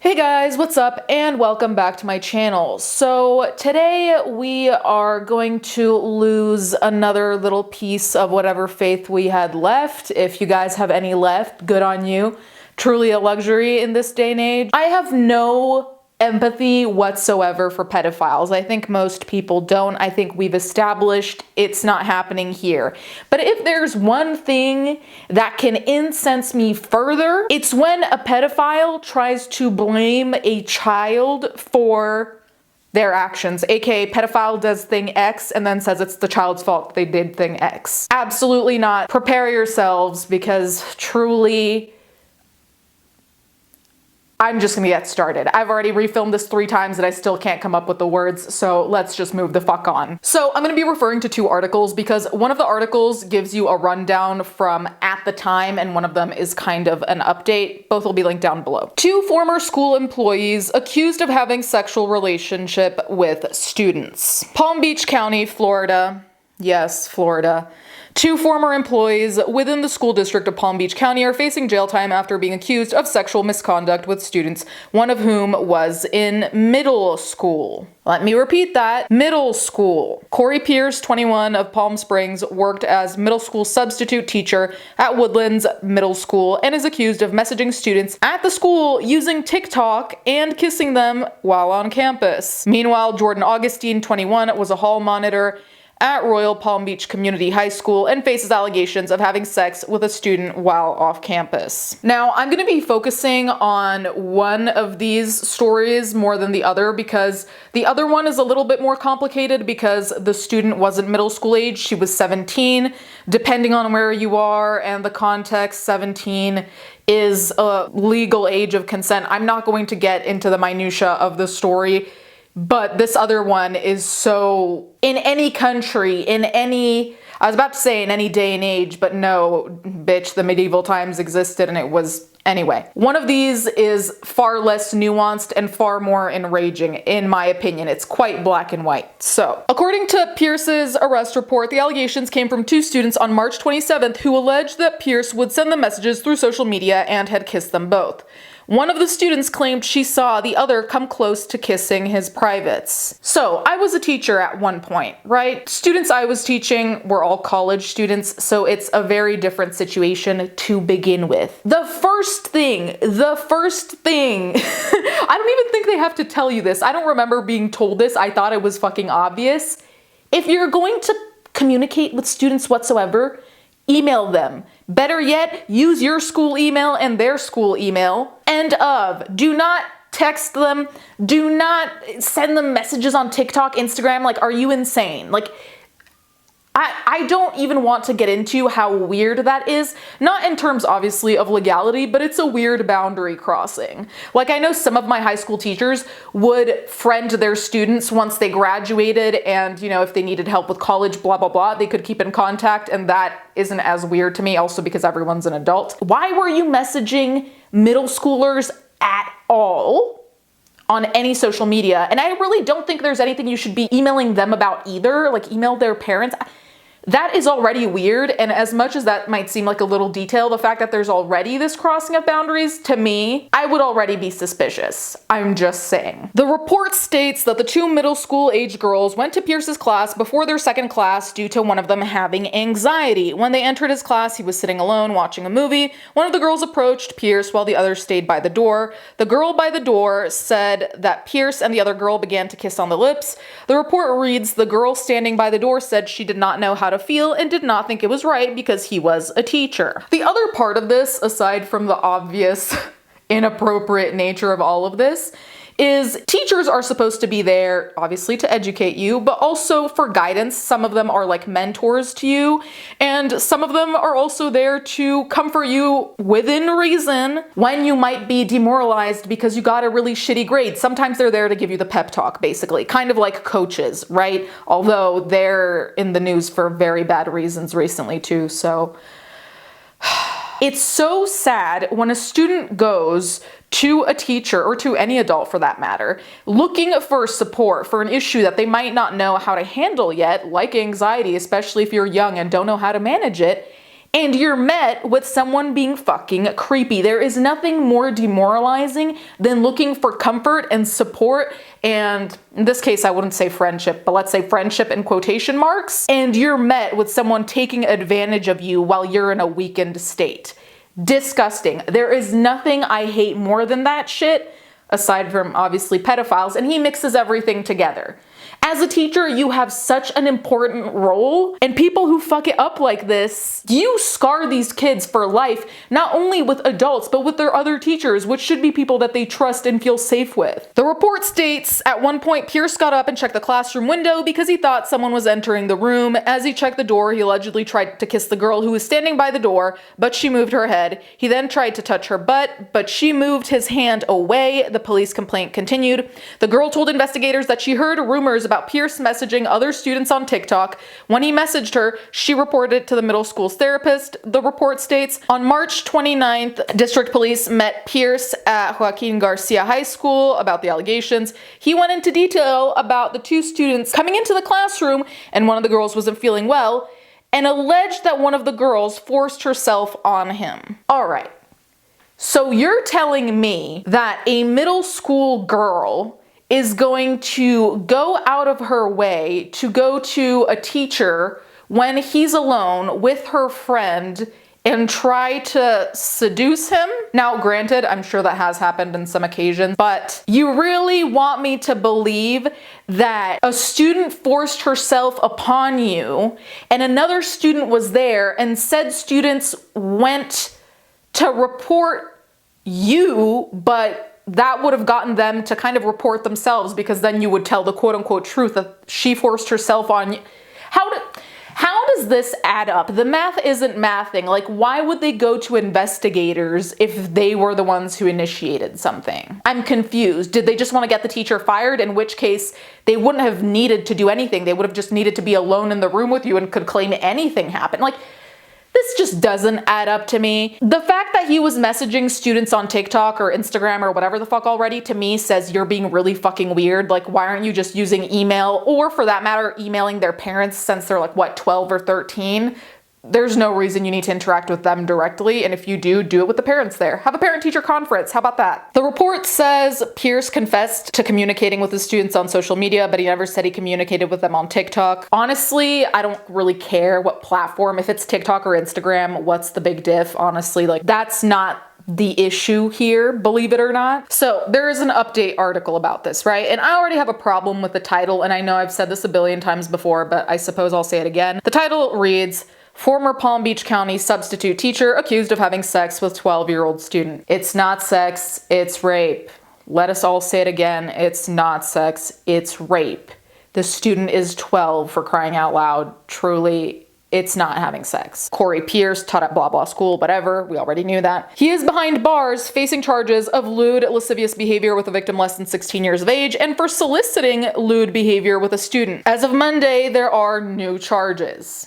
Hey guys, what's up and welcome back to my channel. So today we are going to lose another little piece of whatever faith we had left. If you guys have any left, good on you. Truly a luxury in this day and age. I have no empathy whatsoever for pedophiles. I think most people don't. I think we've established it's not happening here. But if there's one thing that can incense me further, it's when a pedophile tries to blame a child for their actions, aka pedophile does thing X and then says it's the child's fault they did thing X. Absolutely not. Prepare yourselves because truly, I'm just gonna get started. I've already refilmed this 3 times and I still can't come up with the words, so let's just move the fuck on. So I'm gonna be referring to 2 articles because one of the articles gives you a rundown from at the time and one of them is kind of an update. Both will be linked down below. 2 former school employees accused of having sexual relationship with students. Palm Beach County, Florida. Yes, Florida. 2 former employees within the school district of Palm Beach County are facing jail time after being accused of sexual misconduct with students, one of whom was in middle school. Let me repeat that. Middle school. Corey Pierce, 21, of Palm Springs, worked as middle school substitute teacher at Woodlands Middle School and is accused of messaging students at the school using TikTok and kissing them while on campus. Meanwhile, Jordan Augustine, 21, was a hall monitor at Royal Palm Beach Community High School and faces allegations of having sex with a student while off campus. Now, I'm gonna be focusing on one of these stories more than the other because the other one is a little bit more complicated because the student wasn't middle school age, she was 17. Depending on where you are and the context, 17 is a legal age of consent. I'm not going to get into the minutia of the story, but this other one is so, in any country, I was about to say in any day and age, but no, bitch, the medieval times existed and it was, anyway. One of these is far less nuanced and far more enraging, in my opinion. It's quite black and white. So, according to Pierce's arrest report, the allegations came from 2 students on March 27th who alleged that Pierce would send them messages through social media and had kissed them both. One of the students claimed she saw the other come close to kissing his privates. So, I was a teacher at one point, right? Students I was teaching were all college students, so it's a very different situation to begin with. The first thing, I don't even think they have to tell you this. I don't remember being told this. I thought it was fucking obvious. If you're going to communicate with students whatsoever, email them. Better yet, use your school email and their school email. End of. Do not text them. Do not send them messages on TikTok, Instagram. Like, are you insane? Like, I don't even want to get into how weird that is. Not in terms, obviously, of legality, but it's a weird boundary crossing. Like, I know some of my high school teachers would friend their students once they graduated and, you know, if they needed help with college, blah, blah, blah, they could keep in contact, and that isn't as weird to me, also because everyone's an adult. Why were you messaging middle schoolers at all on any social media? And I really don't think there's anything you should be emailing them about either, like email their parents. That is already weird, and as much as that might seem like a little detail, the fact that there's already this crossing of boundaries, to me, I would already be suspicious. I'm just saying. The report states that the 2 middle school age girls went to Pierce's class before their second class due to one of them having anxiety. When they entered his class, he was sitting alone watching a movie. One of the girls approached Pierce while the other stayed by the door. The girl by the door said that Pierce and the other girl began to kiss on the lips. The report reads, the girl standing by the door said she did not know how to feel and did not think it was right because he was a teacher. The other part of this, aside from the obvious inappropriate nature of all of this, is teachers are supposed to be there, obviously, to educate you, but also for guidance. Some of them are like mentors to you, and some of them are also there to comfort you within reason when you might be demoralized because you got a really shitty grade. Sometimes they're there to give you the pep talk, basically, kind of like coaches, right? Although they're in the news for very bad reasons recently too, so it's so sad when a student goes to a teacher, or to any adult for that matter, looking for support for an issue that they might not know how to handle yet, like anxiety, especially if you're young and don't know how to manage it, and you're met with someone being fucking creepy. There is nothing more demoralizing than looking for comfort and support, and in this case I wouldn't say friendship, but let's say friendship in quotation marks, and you're met with someone taking advantage of you while you're in a weakened state. Disgusting. There is nothing I hate more than that shit, aside from obviously pedophiles, and he mixes everything together. As a teacher, you have such an important role, and people who fuck it up like this, you scar these kids for life, not only with adults, but with their other teachers, which should be people that they trust and feel safe with. The report states, at one point, Pierce got up and checked the classroom window because he thought someone was entering the room. As he checked the door, he allegedly tried to kiss the girl who was standing by the door, but she moved her head. He then tried to touch her butt, but she moved his hand away. The police complaint continued. The girl told investigators that she heard rumors about Pierce messaging other students on TikTok. When he messaged her, she reported it to the middle school's therapist. The report states, on March 29th, district police met Pierce at Joaquin Garcia High School about the allegations. He went into detail about the two students coming into the classroom, and one of the girls wasn't feeling well, and alleged that one of the girls forced herself on him. All right. So you're telling me that a middle school girl is going to go out of her way to go to a teacher when he's alone with her friend and try to seduce him? Now, granted, I'm sure that has happened in some occasions, but you really want me to believe that a student forced herself upon you and another student was there and said students went to report you, but that would have gotten them to kind of report themselves, because then you would tell the quote-unquote truth that she forced herself on you. How does this add up? The math isn't mathing. Like, why would they go to investigators if they were the ones who initiated something? I'm confused. Did they just want to get the teacher fired? In which case, they wouldn't have needed to do anything. They would have just needed to be alone in the room with you and could claim anything happened. Like, this just doesn't add up to me. The fact that he was messaging students on TikTok or Instagram or whatever the fuck already, to me says you're being really fucking weird. Like, why aren't you just using email, or for that matter, emailing their parents since they're like, what, 12 or 13? There's no reason you need to interact with them directly, and if you do it with the parents there. Have a parent-teacher conference, how about that? The report says Pierce confessed to communicating with his students on social media, but he never said he communicated with them on TikTok. Honestly, I don't really care what platform. If it's TikTok or Instagram, what's the big diff? Honestly, like, that's not the issue here, believe it or not. So there is an update article about this, right? And I already have a problem with the title, and I know I've said this a billion times before, but I suppose I'll say it again. The title reads, former Palm Beach County substitute teacher accused of having sex with 12-year-old student. It's not sex, it's rape. Let us all say it again. It's not sex, it's rape. The student is 12, for crying out loud. Truly, it's not having sex. Corey Pierce taught at blah blah school, whatever. We already knew that. He is behind bars, facing charges of lewd, lascivious behavior with a victim less than 16 years of age and for soliciting lewd behavior with a student. As of Monday, there are new charges.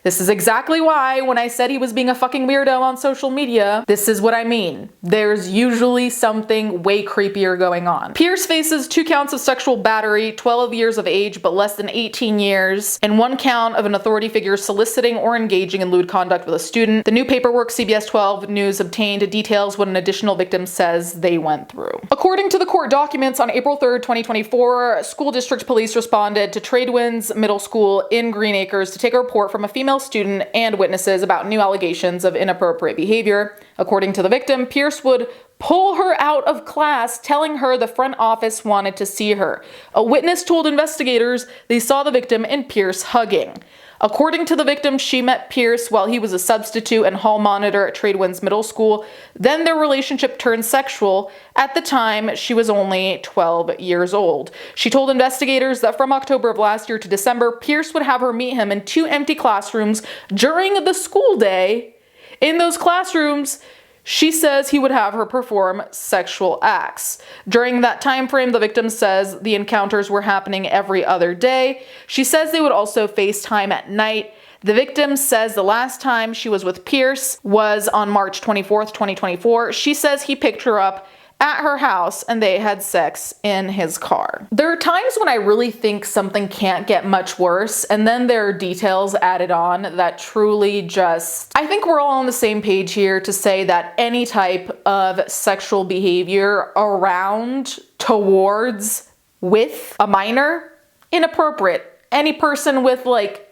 This is exactly why when I said he was being a fucking weirdo on social media, this is what I mean. There's usually something way creepier going on. Pierce faces 2 counts of sexual battery, 12 years of age but less than 18 years, and 1 count of an authority figure soliciting or engaging in lewd conduct with a student. The new paperwork CBS 12 News obtained details what an additional victim says they went through. According to the court documents, on April 3rd, 2024, school district police responded to Tradewinds Middle School in Green Acres to take a report from a female student and witnesses about new allegations of inappropriate behavior. According to the victim, Pierce would pull her out of class, telling her the front office wanted to see her. A witness told investigators they saw the victim and Pierce hugging. According to the victim, she met Pierce while he was a substitute and hall monitor at Tradewinds Middle School. Then their relationship turned sexual. At the time, she was only 12 years old. She told investigators that from October of last year to December, Pierce would have her meet him in 2 empty classrooms during the school day. In those classrooms, she says he would have her perform sexual acts. During that time frame, the victim says the encounters were happening every other day. She says they would also FaceTime at night. The victim says the last time she was with Pierce was on March 24th, 2024. She says he picked her up at her house and they had sex in his car. There are times when I really think something can't get much worse, and then there are details added on that truly just... I think we're all on the same page here to say that any type of sexual behavior around, towards, with a minor, inappropriate. Any person with like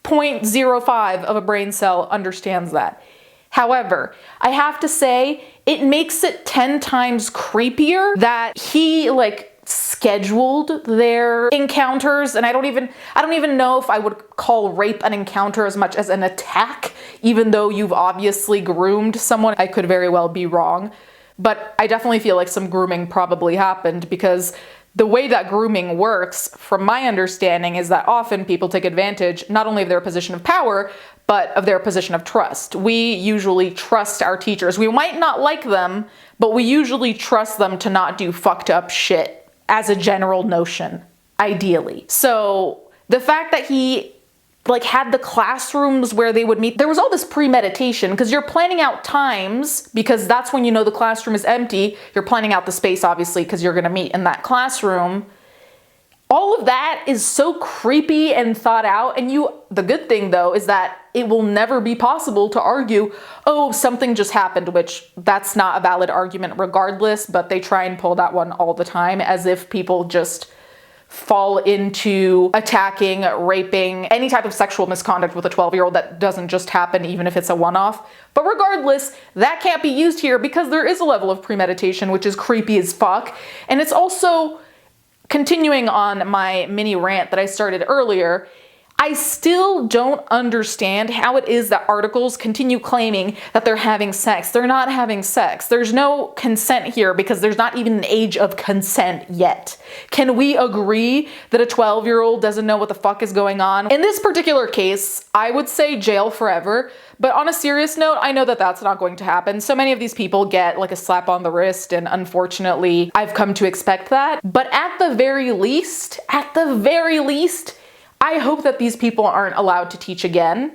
0.05 of a brain cell understands that. However, I have to say, it makes it 10 times creepier that he like scheduled their encounters, and I don't even know if I would call rape an encounter as much as an attack, even though you've obviously groomed someone. I could very well be wrong, but I definitely feel like some grooming probably happened, because the way that grooming works, from my understanding, is that often people take advantage not only of their position of power, but of their position of trust. We usually trust our teachers. We might not like them, but we usually trust them to not do fucked up shit, as a general notion, ideally. So the fact that he like had the classrooms where they would meet, there was all this premeditation, because you're planning out times, because that's when you know the classroom is empty. You're planning out the space, obviously, because you're gonna meet in that classroom. All of that is so creepy and thought out, and the good thing though is that it will never be possible to argue, oh, something just happened, which that's not a valid argument regardless, but they try and pull that one all the time, as if people just fall into attacking, raping, any type of sexual misconduct with a 12-year-old. That doesn't just happen, even if it's a one-off. But regardless, that can't be used here, because there is a level of premeditation, which is creepy as fuck. And it's also, continuing on my mini rant that I started earlier, I still don't understand how it is that articles continue claiming that they're having sex. They're not having sex. There's no consent here, because there's not even an age of consent yet. Can we agree that a 12-year-old doesn't know what the fuck is going on? In this particular case, I would say jail forever. But on a serious note, I know that that's not going to happen. So many of these people get like a slap on the wrist, and unfortunately, I've come to expect that. But at the very least, I hope that these people aren't allowed to teach again,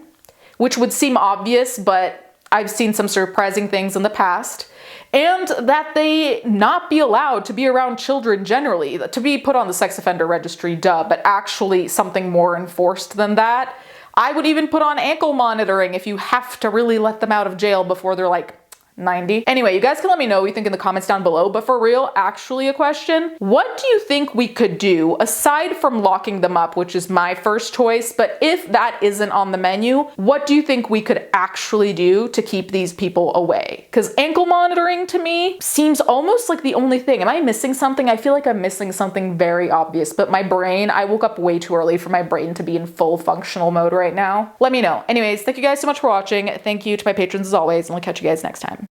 which would seem obvious, but I've seen some surprising things in the past, and that they not be allowed to be around children generally, to be put on the sex offender registry, duh, but actually something more enforced than that. I would even put on ankle monitoring if you have to really let them out of jail before they're like 90. Anyway, you guys can let me know what you think in the comments down below, but for real, actually a question. What do you think we could do, aside from locking them up, which is my first choice, but if that isn't on the menu, what do you think we could actually do to keep these people away? Because ankle monitoring to me seems almost like the only thing. Am I missing something? I feel like I'm missing something very obvious, but my brain, I woke up way too early for my brain to be in full functional mode right now. Let me know. Anyways, thank you guys so much for watching. Thank you to my patrons as always, and I'll catch you guys next time.